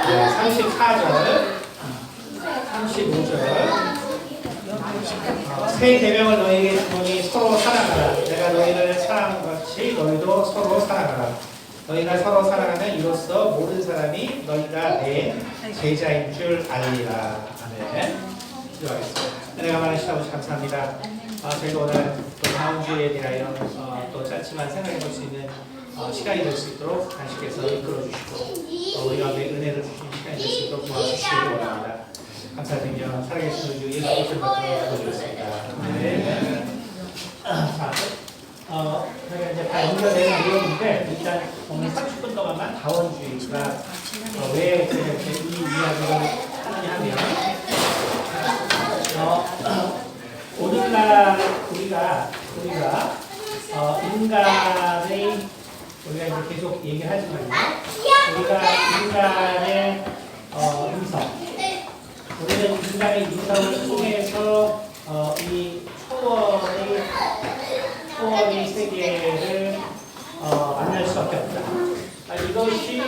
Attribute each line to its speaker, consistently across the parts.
Speaker 1: 34절, 35절. 새 계명을 너희에게 주노니 서로 사랑하라. 내가 너희를 사랑한 것이 너희도 서로 사랑하라. 너희가 서로 사랑하면 이로써 모든 사람이 너희가 내 제자인 줄 알리라. 아멘. 기도하겠습니다. 은혜가 많으신 아버지 감사합니다. 저희가 오늘 또 다음 주에 대하여 또 짧지만 생각해 볼 수 있는 시간이 될 수 있도록 당신께서 이끌어 주시고 우리가 은혜를 주신 시간이 될 수 있도록 도와주시기 원합니다. 감사드리며 살아계신 우리 주 예수 그리스도를 받들어 드리겠습니다. 네. 자, 저희가 이제 다 연결되는 내용인데 일단 오늘 30분 동안만 다원주의가 왜 이렇게 이 이야기를 하느냐 하면 오늘날 우리가 인간의 우리가 이제 계속 얘기하지만요. 우리가 인간의 인성 우리는 인간의 인성을 통해서 이 초월의 세계를 만날 수밖에 없다. 이것이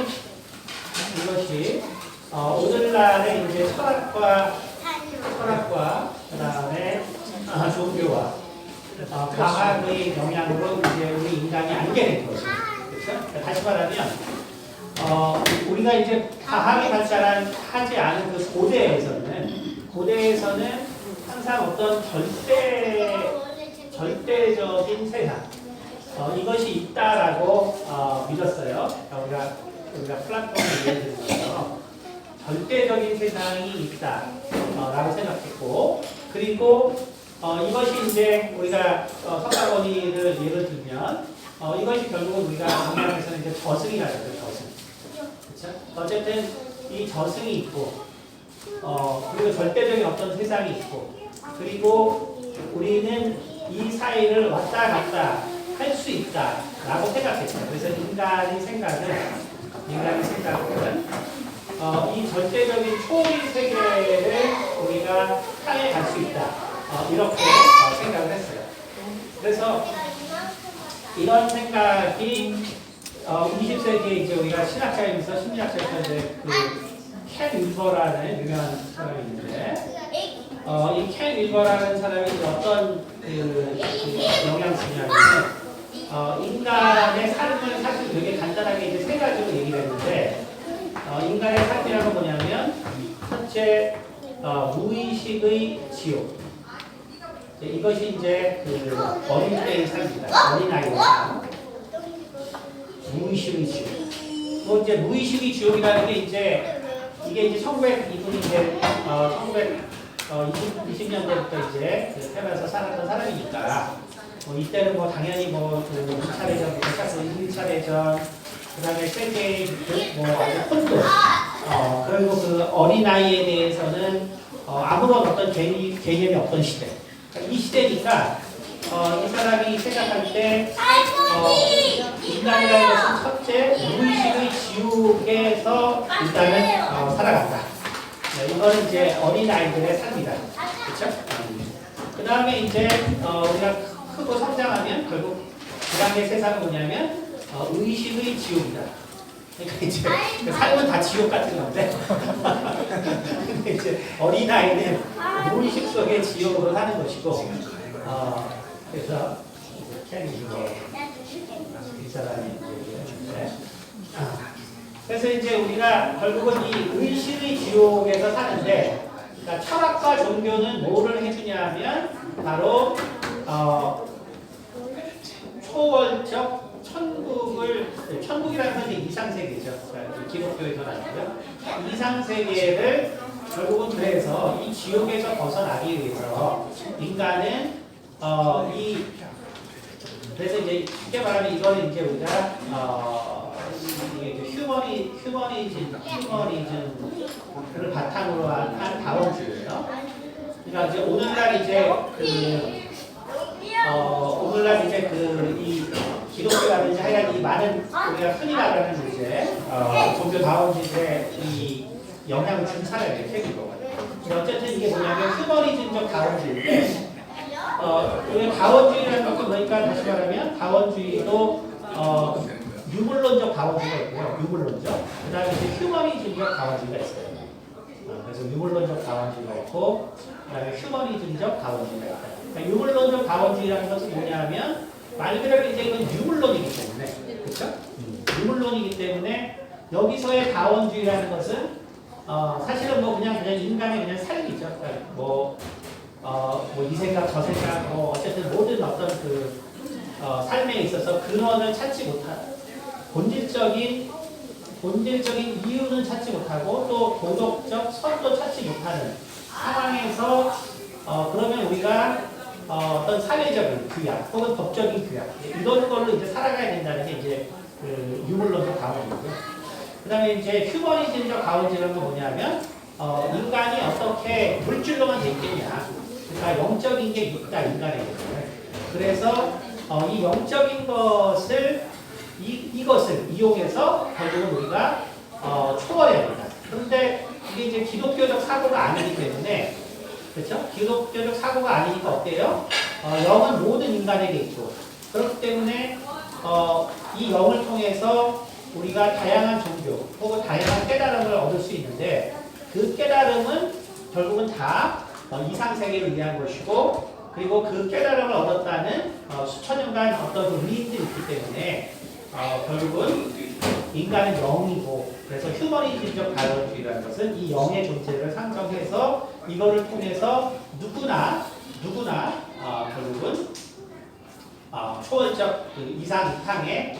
Speaker 1: 오늘날의 이제 철학과 그다음에 종교와 과학의 영향으로 이제 우리 인간이 알게 된 거죠. 그렇죠? 다시 말하면 우리가 이제 과학이 발달하지 않은 그 고대에서는 항상 어떤 절대적인 세상 이것이 있다라고 믿었어요. 우리가 플라톤의 예를 들어서 절대적인 세상이 있다라고 생각했고 그리고 이것이 이제 우리가 석가모니를 예를 들면 이것이 결국은 우리가 영양에서는 이제 저승이라고 해요. 저승. 그렇죠? 어쨌든 이 저승이 있고 그리고 절대적인 어떤 세상이 있고 그리고 우리는 이 사이를 왔다 갔다 할 수 있다라고 생각했어요. 그래서 인간의 생각은 이 절대적인 초월의 세계를 우리가 향해 갈 수 있다. 이렇게 생각을 했어요. 그래서 이런 생각이 20세기에 이제 우리가 신학자이면서 심리학자에서 이제 켄 윌버라는 유명한 사람이 있는데 이 켄 윌버라는 사람이 어떤 영향을 주냐면 인간의 삶을 사실 되게 간단하게 이제 세 가지로 얘기를 했는데 인간의 삶이라는 건 뭐냐면 첫째 무의식의 지옥 이것이 이제 어린 때의 삶입니다. 어린아이의 삶 무의식의 지옥 또 이제 무의식의 지옥이라는 게 이게 이제 1920년대부터 이제 태어나서 살았던 사람이니까 이때는 당연히 2차 대전부터 시작해서 1차 대전 그다음에 세계의 아주 혼돈 그리고 그 어린아이에 대해서는 아무런 어떤 개념이 없던 시대 이 시대니까 이 사람이 생각할 때 인간이라는 것은 첫째 무의식의 지옥에서 일단은 살아간다. 이거는 이제 어린아이들의 삶이다. 그렇죠? 그 다음에 이제 우리가 크고 성장하면 결국 그 다음에 세상은 뭐냐면 의식의 지옥이다. 그러니까 이제 삶은 다 지옥 같은 건데 근데 이제 어린아이는 무의식 속의 지옥으로 사는 것이고 그래서 이 사람이 그래서 이제 우리가 결국은 이 의식의 지옥에서 사는데 그러니까 철학과 종교는 뭐를 해주냐 하면 바로 초월적 천국이라는 건 이상세계죠. 그러니까 기독교에서는 아니고요. 이상세계를 결국은 그래서 이 지옥에서 벗어나기 위해서 인간은 그래서 이제 쉽게 말하면 이거는 이제 우리가 휴머니즘을 바탕으로 한 다원주의예요. 그러니까 이제 오늘날 이제 이 기독교라든지 하여간 이 많은 우리가 흔히 말하는 이제 종교 다원주의의 이 영향을 준 사람이에요, 세계로. 어쨌든 이게 뭐냐면 휴머니즘적 다원주의인데 우리가 다원주의라는 것도 그러니까 다시 말하면 다원주의도 유물론적 다원주의가 있고요. 유물론적. 그 다음에 이제 휴머니즘적 다원주의가 있어요. 그래서 유물론적 다원주의가 있고, 그 다음에 휴머니즘적 다원주의가 있다. 그러니까 유물론적 다원주의라는 것은 뭐냐면, 말 그대로 이제 이건 유물론이기 때문에, 그렇죠? 유물론이기 때문에 여기서의 다원주의라는 것은 사실은 뭐 그냥 인간의 그냥 삶이죠. 그러니까 뭐 이 생각 저 생각 뭐 어쨌든 모든 어떤 그 삶에 있어서 근원을 찾지 못한 본질적인 이유는 찾지 못하고 또 도덕적 선도 찾지 못하는 상황에서 그러면 우리가 어떤 사회적인 규약 혹은 법적인 규약 이런 걸로 이제 살아가야 된다는 게 이제 그 유물론적 가원이고요. 그 다음에 이제 휴머니즘적 가원이라는 건 뭐냐면 인간이 어떻게 물질로만 돼 있겠냐. 그러니까 영적인 게 있다 인간에게. 그래서 이 영적인 것을 이것을 이용해서 결국은 우리가 초월해야 된다. 그런데 이게 이제 기독교적 사고가 아니기 때문에 그렇죠? 기독교적 사고가 아니니까 어때요? 영은 모든 인간에게 있고 그렇기 때문에 이 영을 통해서 우리가 다양한 종교 혹은 다양한 깨달음을 얻을 수 있는데 그 깨달음은 결국은 다 이상세계를 위한 것이고 그리고 그 깨달음을 얻었다는 수천 년간 어떤 의인들이 있기 때문에 결국은 인간은 영이고 그래서 휴머니즘적 다원주의라는 것은 이 영의 존재를 상정해서 이거를 통해서 누구나 결국은 초월적 그 이상 이상에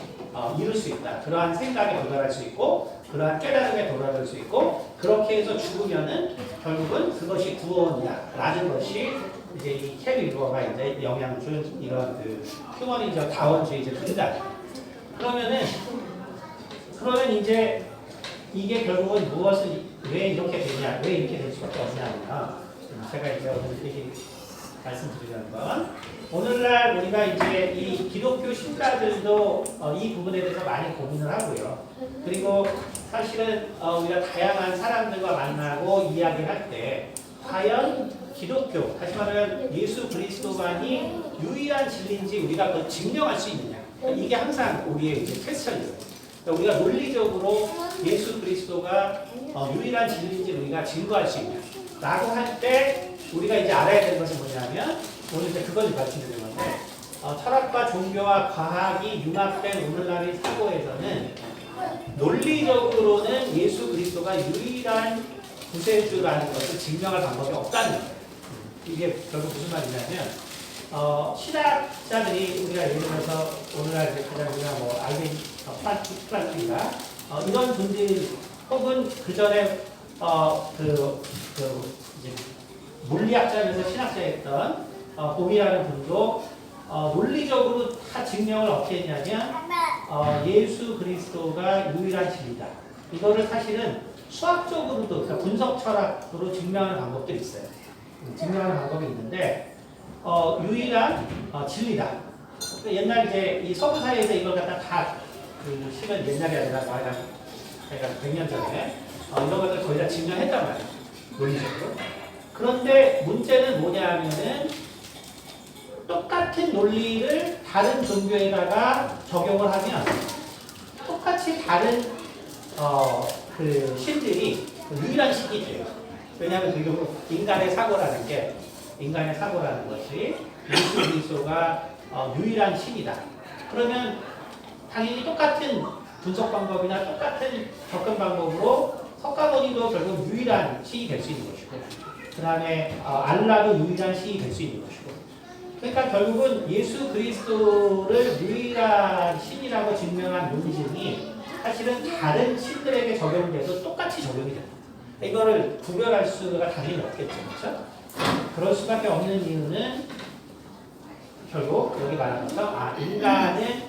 Speaker 1: 이룰 수 있다. 그러한 생각에 도달할 수 있고 그러한 깨달음에 도달할 수 있고 그렇게 해서 죽으면은 결국은 그것이 구원이다라는 것이 이제 이 켈 윌버가 이제 영향을 준 이런 그 휴머니즘 다원주의적입니다. 그러면 이제 이게 결국은 무엇을 왜 이렇게 되냐, 왜 이렇게 될 수밖에 없냐면 제가 이제 오늘 얘기 말씀드리는 건 오늘날 우리가 이제 이 기독교 신자들도 이 부분에 대해서 많이 고민을 하고요. 그리고 사실은 우리가 다양한 사람들과 만나고 이야기를 할 때 과연 기독교, 다시 말하면 예수 그리스도만이 유일한 진리인지 우리가 그걸 증명할 수 있느냐. 이게 항상 우리의 이제 퀘스천이에요. 그러니까 우리가 논리적으로 예수 그리스도가 유일한 진리인지 우리가 증거할 수 있냐. 라고 할 때 우리가 이제 알아야 되는 것은 뭐냐면 오늘 이제 그걸 말씀드리는 건데 철학과 종교와 과학이 융합된 오늘날의 사고에서는 논리적으로는 예수 그리스도가 유일한 구세주라는 것을 증명할 방법이 없다는 거예요. 이게 결국 무슨 말이냐면 신학자들이 우리가 예를 들어서 오늘날 이제 그냥 우리가 뭐 알빈 플라톤이나 이런 분들 혹은 그 전에 이제 물리학자면서 신학자였던 봄이라는 분도 논리적으로 다 증명을 어떻게 했냐면 예수 그리스도가 유일한 진리다. 이거를 사실은 수학적으로도 그러니까 분석 철학으로 증명하는 방법들이 있어요. 증명하는 방법이 있는데 유일한 진리다. 그러니까 옛날 이제 이 서구 사회에서 이걸 갖다 다그 시간 옛날이 아니라 한 100년 전에 이런 것들 거의 다 증명했단 말이에요. 논리적으로. 그런데 문제는 뭐냐면은 똑같은 논리를 다른 종교에다가 적용을 하면 똑같이 다른 그 신들이 유일한 신이 돼요. 왜냐하면 그리고 인간의 사고라는 것이 예수 그리스도가 유일한 신이다. 그러면 당연히 똑같은 분석 방법이나 똑같은 접근 방법으로 석가모니도 결국 유일한 신이 될 수 있는 것이고 그 다음에 알라도 유일한 신이 될 수 있는 것이고 그러니까 결국은 예수 그리스도를 유일한 신이라고 증명한 논증이 사실은 다른 신들에게 적용돼도 똑같이 적용이 됩니다. 이거를 구별할 수가 당연히 없겠죠. 그렇죠? 그럴 수밖에 없는 이유는 결국 여기 말한 것처럼 인간은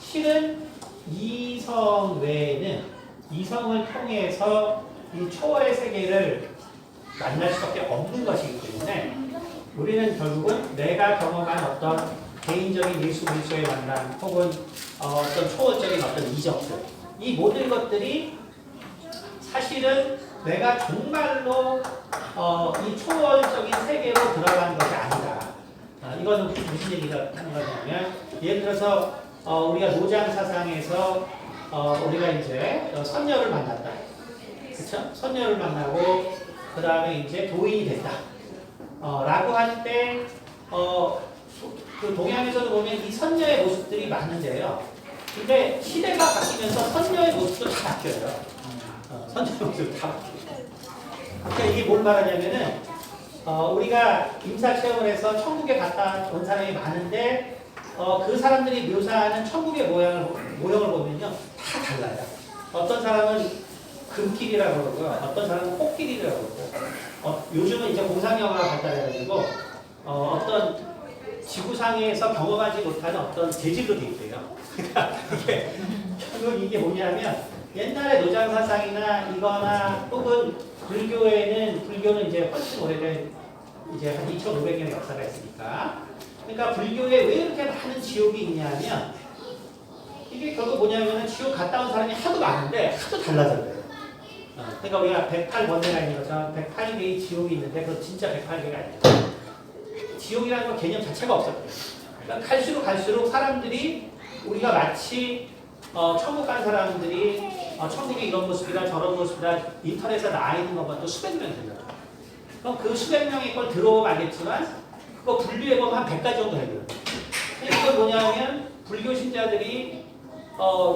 Speaker 1: 실은 이성 외에는 이성을 통해서 이 초월의 세계를 만날 수밖에 없는 것이기 때문에 우리는 결국은 내가 경험한 어떤 개인적인 예수 그리스도의 만남 혹은 어떤 초월적인 어떤 이적들 이 모든 것들이 사실은 내가 정말로 이 초월적인 세계로 들어가는 것이 아니다. 이거는 무슨 얘기가 하는 거냐면 예를 들어서 우리가 노장 사상에서 우리가 이제 선녀를 만났다. 그쵸? 선녀를 만나고 그 다음에 이제 도인이 됐다. 라고 할 때, 그 동양에서도 보면 이 선녀의 모습들이 많은데요. 근데 시대가 바뀌면서 선녀의 모습도 다 바뀌어요. 선녀의 모습도 다 바뀌어요. 그러니까 이게 뭔 말하냐면은, 우리가 임사체험을 해서 천국에 갔다 온 사람이 많은데, 그 사람들이 묘사하는 천국의 모형을 보면요. 다 달라요. 어떤 사람은 금길이라고 그러고요. 어떤 사람은 꽃길이라고 그러고, 요즘은 이제 공상영화가 발달해가지고, 어떤 지구상에서 경험하지 못하는 어떤 재질로 되어 있대요. 그러니까 이게, 결국 이게 뭐냐면, 옛날에 노장사상이나 이거나 혹은 불교는 이제 훨씬 오래된 이제 한 2,500년의 역사가 있으니까. 그러니까 불교에 왜 이렇게 많은 지옥이 있냐면, 이게 결국 뭐냐면은 지옥 갔다 온 사람이 하도 많은데 하도 달라져요. 그러니까 우리가 108번뇌가 있는 것처럼 108개의 지옥이 있는데 그건 진짜 108개가 아니에요. 지옥이라는 건 개념 자체가 없었대요. 그러니까 갈수록 사람들이 우리가 마치 천국 간 사람들이 천국이 이런 모습이다 저런 모습이다 인터넷에 나와 있는 것만 또 수백 명이 된다. 그럼 그 수백 명의 걸 들어보면 알겠지만 그거 분류해 보면 한 100가지 정도 해요. 이건 뭐냐면 불교 신자들이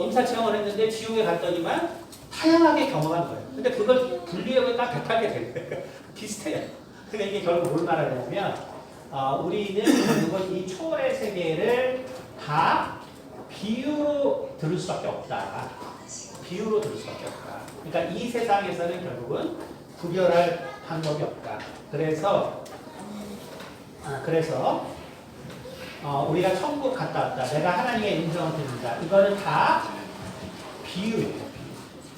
Speaker 1: 임사체험을 했는데 지옥에 갔더니만 다양하게 경험한 거예요. 근데 그걸 분류해 보니까 108개 되는 거예요. 비슷해요. 그러니까 이게 결국 뭘 말하냐면 우리는 결국은 이 초월의 세계를 다 비유로 들을 수밖에 없다. 비유로 들을 수밖에 없다. 그러니까 이 세상에서는 결국은 구별할 방법이 없다. 그래서 우리가 천국 갔다 왔다. 내가 하나님의 인정을 드린다. 이거는 다 비유예요.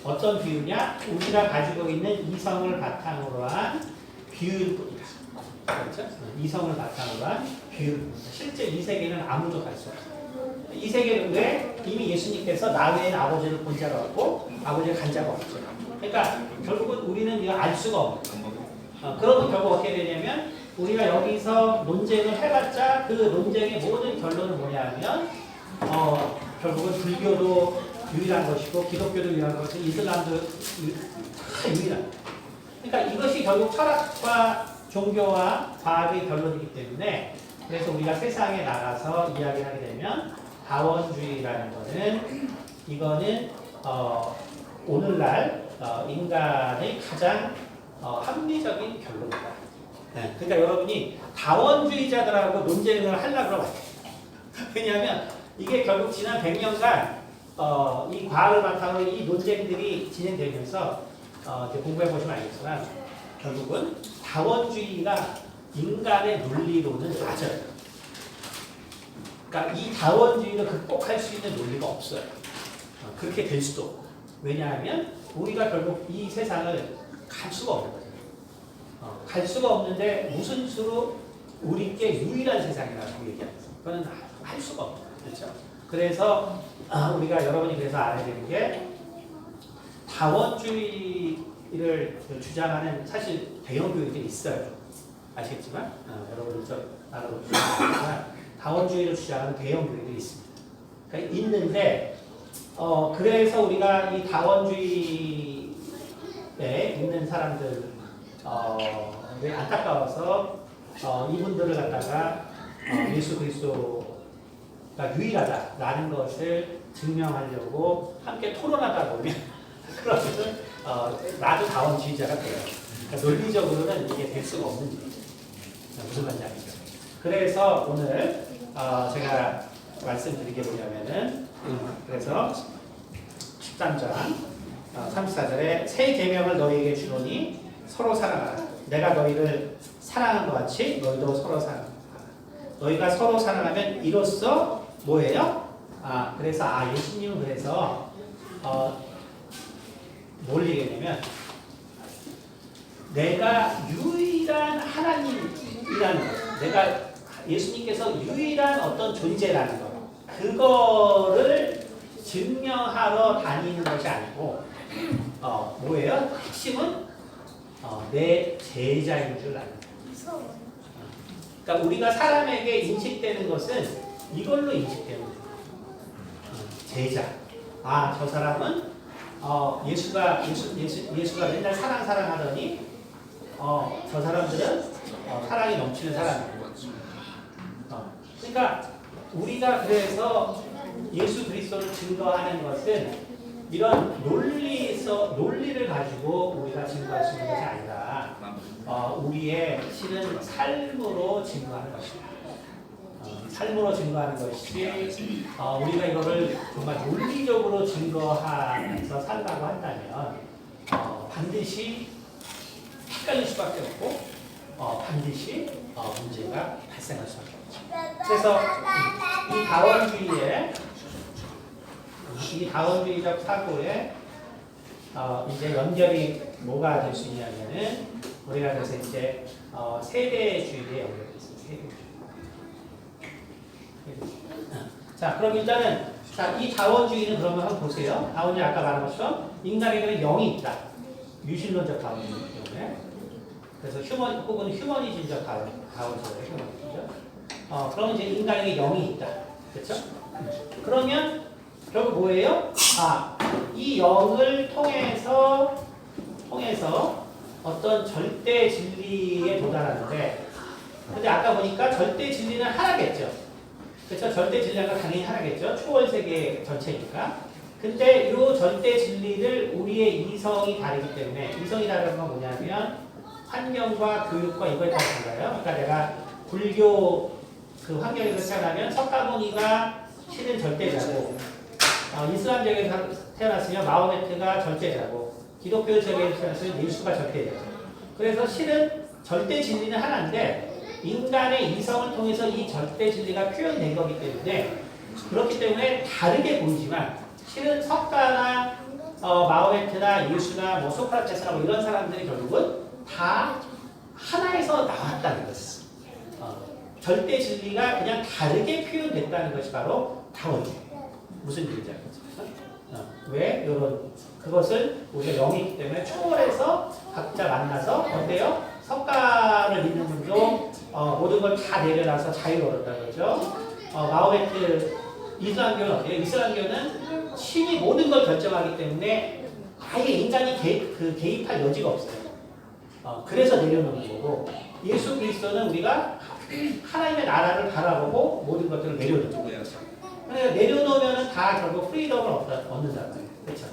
Speaker 1: 어떤 비유냐? 우리가 가지고 있는 이성을 바탕으로 한 비유일 뿐이다. 그렇죠? 이성을 바탕으로 한 비유일 뿐이다. 실제 이 세계는 아무도 갈 수 없어요. 이 세계는 왜? 이미 예수님께서 나 외에는 아버지를 본 자가 없고 아버지를 간 자가 없죠. 그러니까 결국은 우리는 이거 알 수가 없는 거예요. 그러면 결국 어떻게 되냐면 우리가 여기서 논쟁을 해봤자 그 논쟁의 모든 결론은 뭐냐면 결국은 불교도 유일한 것이고 기독교도 유일한 것이고 이슬람도 다 유일한. 그러니까 이것이 결국 철학과 종교와 과학의 결론이기 때문에 그래서 우리가 세상에 나가서 이야기를 하게 되면 다원주의라는 거는 이거는 오늘날 인간의 가장 합리적인 결론이다. 네, 그러니까 여러분이 다원주의자들하고 논쟁을 하려고 그러면 왜냐하면 이게 결국 지난 100년간 이 과학을 바탕으로 이 논쟁들이 진행되면서 이제 공부해 보시면 알겠지만 결국은 다원주의가 인간의 논리로는 맞아요. 그러니까 이 다원주의를 극복할 수 있는 논리가 없어요. 그렇게 될 수도 없고. 왜냐하면 우리가 결국 이 세상을 갈 수가 없는 거죠. 갈 수가 없는데 무슨 수로 우리께 유일한 세상이라고 얘기하면서 그거는 할 수가 없는 거죠. 그렇죠? 그래서 우리가 여러분이 그래서 알아야 되는 게 다원주의를 주장하는 사실 대형 교육들이 있어요. 아시겠지만 여러분들 알아보시면 다원주의를 주장하는 대형 교육들이 있습니다. 그러니까 있는데 그래서 우리가 이 다원주의에 있는 사람들 안타까워서 이분들을 갖다가 예수 그리스도가 유일하다라는 것을 증명하려고 함께 토론하다 보면 그러면 나도 다원주의자가 돼요. 그러니까 논리적으로는 이게 될 수가 없는 일이죠. 무슨 말인지 알겠죠? 그래서 오늘 제가 말씀드린 게 뭐냐면은 그래서 13장 34절에 새 계명을 너희에게 주노니 서로 사랑하라. 내가 너희를 사랑한 것 같이 너희도 서로 사랑하라. 너희가 서로 사랑하면 이로써 뭐예요? 그래서 예수님은 그래서 뭘 얘기했냐면 내가 유일한 하나님이라는 것, 내가 예수님께서 유일한 어떤 존재라는 것, 그거를 증명하러 다니는 것이 아니고 뭐예요? 핵심은 내 제자인 줄 아는 거예요. 그러니까 우리가 사람에게 인식되는 것은 이걸로 인식되는 거예요. 제자. 아, 저 사람은 예수가 맨날 사랑하더니 저 사람들은 사랑이 넘치는 사람이에요. 그러니까 우리가 그래서 예수 그리스도를 증거하는 것은 이런 논리를 가지고 우리가 증거할 수 있는 것이 아니라 우리의 실은 삶으로 증거하는 것입니다. 삶으로 증거하는 것이 우리가 이거를 정말 논리적으로 증거하면서 살라고 한다면 반드시 헷갈릴 수밖에 없고 반드시 문제가 발생할 수밖에 없죠. 그래서 이 다원주의적 사고에 이제 연결이 뭐가 될 수 있냐면은 우리가 그래서 이제 세대주의에 연결이 있습니다. 세대주의. 자, 그럼 일단은 이 다원주의는 그러면 한번 보세요. 다원주의 아까 말한 것처럼 인간에게는 영이 있다. 유신론적 다원주의 때문에. 그래서 혹은 휴머니즘적 다원주의죠. 그러면 이제 인간에게 영이 있다. 그렇죠? 그러면 결국 뭐예요? 이 영을 통해서 어떤 절대 진리에 도달하는데, 근데 아까 보니까 절대 진리는 하나겠죠. 그렇죠? 절대 진리가 당연히 하나겠죠. 초월 세계 전체니까. 근데 이 절대 진리를 우리의 이성이 다르기 때문에, 이성이 다른 건 뭐냐면 환경과 교육과 이거에 따라 달라요. 그러니까 내가 불교 그 환경에서 태어나면 석가모니가 실은 절대자고, 이슬람적에서 태어났으면 마호메트가 절대자고, 기독교 세계에서 태어났으면 예수가 절대자죠. 그래서 실은 절대 진리는 하나인데 인간의 이성을 통해서 이 절대 진리가 표현된 거기 때문에, 그렇기 때문에 다르게 보이지만 실은 석가나 마호메트나 예수나 뭐 소크라테스나 뭐 이런 사람들이 결국은 다 하나에서 나왔다는 것이죠. 절대 진리가 그냥 다르게 표현됐다는 것이 바로 다원주의. 무슨 얘기인지 알겠죠? 왜? 그것을 우리가 영이 있기 때문에 초월해서 각자 만나서 어때요? 석가를 믿는 분도 모든 걸 다 내려놔서 자유로웠다는 거죠. 마호메트 이슬람교는 어때요? 이슬람교는 신이 모든 걸 결정하기 때문에 아예 인간이 개입할 여지가 없어요. 그래서 내려놓는 거고, 예수 그리스도는 우리가 하나님의 나라를 바라보고 모든 것들을 내려놓는 거예요. 그러니까 내려놓으면 다 결국 프리덤을 얻는다는 거예요. 그렇죠?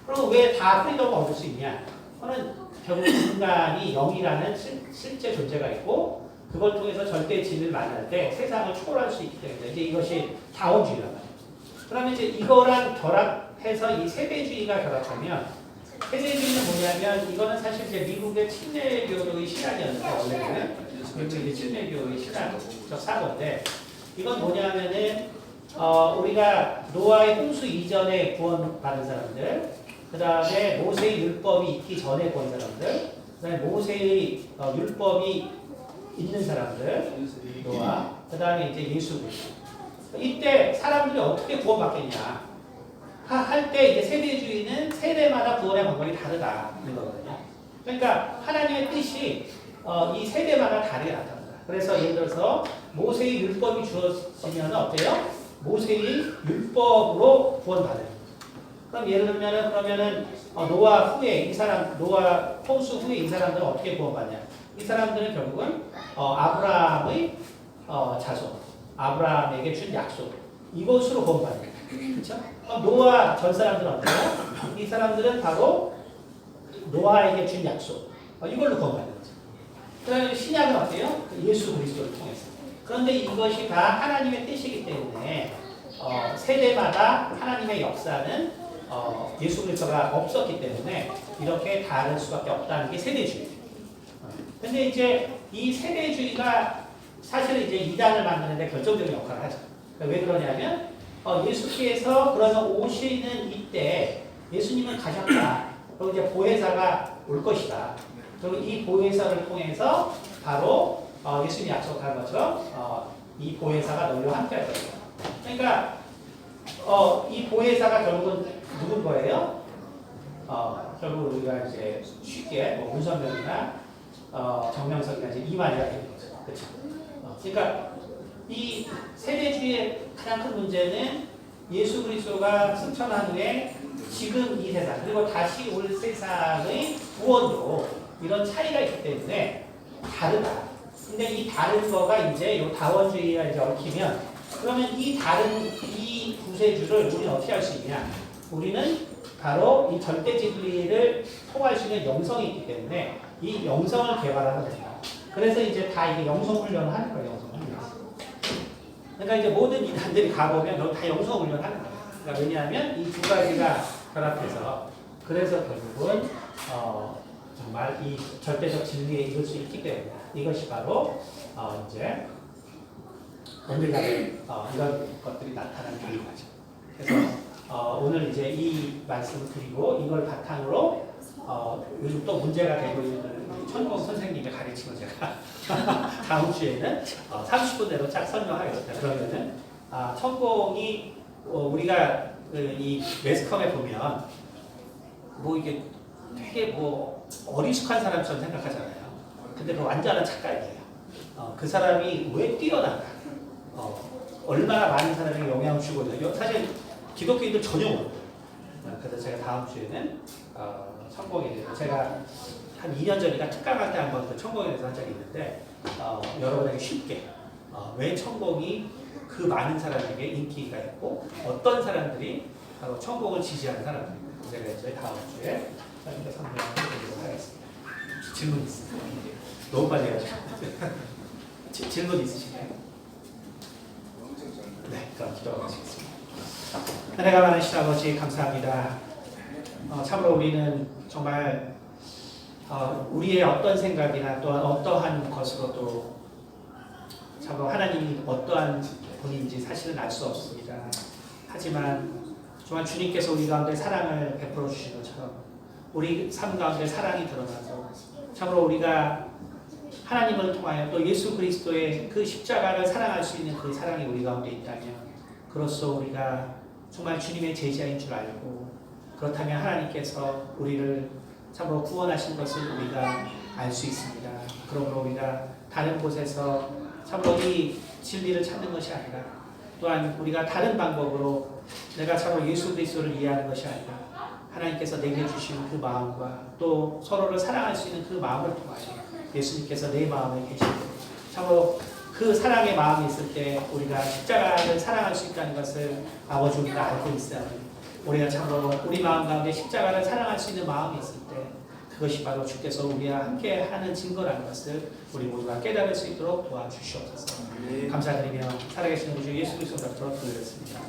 Speaker 1: 그럼 왜 다 프리덤을 얻을 수 있냐? 그거는 결국 인간이 영이라는 실제 존재가 있고, 그걸 통해서 절대 진리를 만날 때 세상을 초월할 수 있기 때문에 이제 이것이 다원주의란 말이에요. 그러면 이제 이거랑 결합해서 이 세대주의가 결합하면, 세대주의는 뭐냐면 이거는 사실 이제 미국의 침례교의 신학이었는데, 원래는 미국의 침례교의 신학적 사고인데, 이건 뭐냐면은 우리가 노아의 홍수 이전에 구원받은 사람들, 그 다음에 모세의 율법이 있기 전에 구원 사람들, 그 다음에 모세의 율법이 있는 사람들, 노아, 그 다음에 이제 예수 그리스도. 이때 사람들이 어떻게 구원받겠냐 할 때 이제 세대주의는 세대마다 구원의 방법이 다르다는 거거든요. 그러니까 하나님의 뜻이 이 세대마다 다르게 나타납니다. 그래서 예를 들어서 모세의 율법이 주어지면 어때요? 모세의 율법으로 구원받아요. 그럼 예를 들면 그러면은 노아 홍수 후에 이 사람들은 어떻게 구원받냐? 이 사람들은 결국은 아브라함의 자손, 아브라함에게 준 약속, 이것으로 구원받는 거예요. 그렇죠? 노아 전 사람들은 어때요? 이 사람들은 바로 노아에게 준 약속, 이걸로 구원받는 거죠. 그다음에 신약은 어때요? 예수 그리스도를 통해서. 그런데 이것이 다 하나님의 뜻이기 때문에 세대마다 하나님의 역사는 예수 그리스도가 없었기 때문에 이렇게 다를 수밖에 없다는 게 세대주의. 근데 이제 이 세대주의가 사실은 이제 이단을 만드는데 결정적인 역할을 하죠. 그러니까 왜 그러냐면 예수께서 그러면 오시는 이때 예수님은 가셨다. 그리고 이제 보혜사가 올 것이다. 그리고 이 보혜사를 통해서 바로 예수님이 약속한 것처럼 이 보혜사가 너희와 함께 할 것이다. 그러니까 이 보혜사가 결국은 누군 거예요? 결국 우리가 이제 쉽게 뭐 문선명이나 정명석이나 이제 이만희가 되는 거죠. 그렇죠? 그러니까 이 세대주의의 가장 큰 문제는 예수 그리스도가 승천한 후에 지금 이 세상 그리고 다시 올 세상의 구원도 이런 차이가 있기 때문에 다르다. 근데 이 다른 거가 이제 요 다원주의가 이제 얽히면 그러면 이 다른 이 구세주를 우리는 어떻게 할 수 있냐? 우리는 바로 이 절대 진리를 통할 수 있는 영성이 있기 때문에 이 영성을 개발하는 겁니다. 그래서 이제 다 이게 영성 훈련을 하는 거예요. 영성 훈련. 그러니까 이제 모든 이단들이 가보면 너 다 영성 훈련을 하는 거예요. 그러니까 왜냐하면 이 두 가지가 결합해서 그래서 결국은 정말 이 절대적 진리에 이룰 수 있기 때문에 이것이 바로 이제 오늘날의 이런 것들이 나타난 결과죠. 그래서 오늘 이제 이 말씀을 드리고 이걸 바탕으로 요즘 또 문제가 되고 있는 천공 선생님의 가르침을 제가 다음 주에는 30분 내로 쫙 설명하겠습니다. 그러면은 천공이 우리가 이 매스컴에 보면 뭐 이게 되게 뭐 어리숙한 사람처럼 생각하잖아요. 근데 그 완전한 착각이에요. 그 사람이 왜 뛰어난가? 얼마나 많은 사람에게 영향을 주거든요. 사실 기독교인들 전혀 모르고요. 그래서 제가 다음 주에는 천공에 대해서 제가 한 2년 전인가 특강할 때 한번 그 천공에 대해서 한 적이 있는데 여러분에게 쉽게 왜 천공이 그 많은 사람에게 인기가 있고 어떤 사람들이 바로 천공을 지지하는 사람들입니다. 제가 이제 다음 주에 설명을 드리도록 하겠습니다. 질문 있습니다. 너무 빨리 해가지고 질문 있으신가요? 네, 그럼 기도하겠습니다. 은혜가 많으신 아버지 감사합니다. 참으로 우리는 정말 우리의 어떤 생각이나 또한 어떠한 것으로도 참으로 하나님이 어떠한 분인지 사실은 알 수 없습니다. 하지만 정말 주님께서 우리 가운데 사랑을 베풀어 주신 것처럼 우리 삶 가운데 사랑이 드러나서 참으로 우리가 하나님을 통하여 또 예수 그리스도의 그 십자가를 사랑할 수 있는 그 사랑이 우리 가운데 있다면 그로써 우리가 정말 주님의 제자인 줄 알고 그렇다면 하나님께서 우리를 참으로 구원하신 것을 우리가 알 수 있습니다. 그러므로 우리가 다른 곳에서 참으로 이 진리를 찾는 것이 아니라 또한 우리가 다른 방법으로 내가 참으로 예수 그리스도를 이해하는 것이 아니라 하나님께서 내게 주신 그 마음과 또 서로를 사랑할 수 있는 그 마음을 통하여 예수님께서 내 마음에 계시고 참으로 그 사랑의 마음이 있을 때 우리가 십자가를 사랑할 수 있다는 것을 아버지 우리가 알고 있어요. 우리가 참으로 우리 마음 가운데 십자가를 사랑할 수 있는 마음이 있을 때 그것이 바로 주께서 우리와 함께 하는 증거라는 것을 우리 모두가 깨달을 수 있도록 도와주시옵소서. 감사드리며 살아계신 우리 주 예수 그리스도로 드렸습니다.